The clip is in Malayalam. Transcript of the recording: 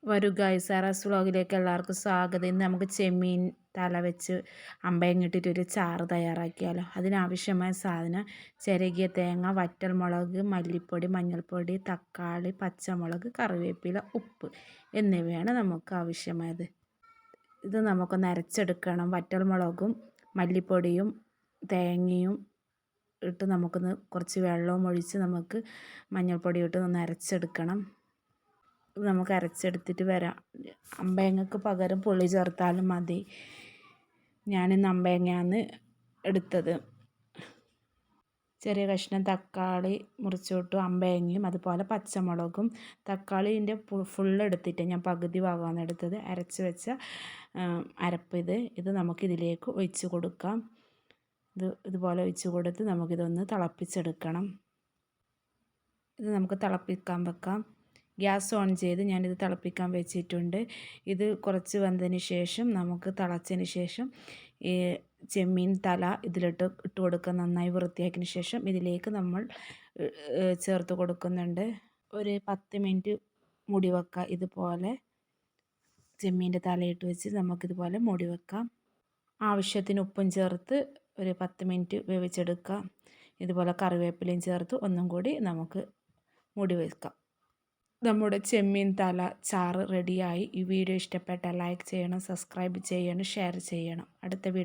വരൂ ഗൈസ്, ആറാസ് വ്ളോഗിലേക്ക് എല്ലാവർക്കും സ്വാഗതം. ഇന്ന് നമുക്ക് ചെമ്മീൻ തല വെച്ച് അമ്പയം ഇട്ടിട്ടൊരു ചാറ് തയ്യാറാക്കിയാലോ. അതിനാവശ്യമായ സാധനം ചിരകിയ തേങ്ങ, വറ്റൽമുളക്, മല്ലിപ്പൊടി, മഞ്ഞൾപ്പൊടി, തക്കാളി, പച്ചമുളക്, കറിവേപ്പില, ഉപ്പ് എന്നിവയാണ് നമുക്ക് ആവശ്യമായത്. ഇത് നമുക്കൊന്ന് അരച്ചെടുക്കണം. വറ്റൽമുളകും മല്ലിപ്പൊടിയും തേങ്ങയും ഇട്ട് നമുക്കൊന്ന് കുറച്ച് വെള്ളവും ഒഴിച്ച് നമുക്ക് മഞ്ഞൾപ്പൊടി ഇട്ട് ഒന്ന് അരച്ചെടുക്കണം. നമുക്ക് അരച്ചെടുത്തിട്ട് വരാം. അമ്പയങ്ങക്ക് പകരം പുളി ചേർത്താലും മതി. ഞാനിന്ന് അമ്പയങ്ങയാണ് എടുത്തത്. ചെറിയ കഷ്ണം തക്കാളി മുറിച്ചിട്ടു, അമ്പയങ്ങയും അതുപോലെ പച്ചമുളകും. തക്കാളീൻ്റെ ഫുള്ള് എടുത്തിട്ട് ഞാൻ പകുതി ഭാഗമാണ് എടുത്തത്. അരച്ച് വെച്ച അരപ്പ് ഇത് നമുക്കിതിലേക്ക് ഒഴിച്ച് കൊടുക്കാം. ഇതുപോലെ ഒഴിച്ച് കൊടുത്ത് നമുക്കിതൊന്ന് തിളപ്പിച്ചെടുക്കണം. ഇത് നമുക്ക് തിളപ്പിക്കാൻ വെക്കാം. ഗ്യാസ് ഓൺ ചെയ്ത് ഞാനിത് തിളപ്പിക്കാൻ വെച്ചിട്ടുണ്ട്. ഇത് കുറച്ച് വെന്തതിന് ശേഷം നമുക്ക് തിളച്ചതിന് ശേഷം ഈ ചെമ്മീൻ തല ഇട്ട് കൊടുക്കുക. നന്നായി വൃത്തിയാക്കിയതിന് ശേഷം ഇതിലേക്ക് നമ്മൾ ചേർത്ത് കൊടുക്കുന്നുണ്ട്. ഒരു 10 മിനിറ്റ് മൂടി വെക്കുക. ഇതുപോലെ ചെമ്മീൻ്റെ തലയിട്ട് വെച്ച് നമുക്കിതുപോലെ മൂടി വെക്കാം. ആവശ്യത്തിന് ഉപ്പും ചേർത്ത് ഒരു 10 മിനിറ്റ് വേവിച്ചെടുക്കാം. ഇതുപോലെ കറിവേപ്പിലയും ചേർത്ത് ഒന്നും കൂടി നമുക്ക് മൂടി വെക്കാം. നമ്മുടെ ചെമ്മീൻ തല ചാറ് റെഡിയായി. ഈ വീഡിയോ ഇഷ്ടപ്പെട്ടാൽ ലൈക്ക് ചെയ്യണം, സബ്സ്ക്രൈബ് ചെയ്യണം, ഷെയർ ചെയ്യണം. അടുത്ത വീഡിയോ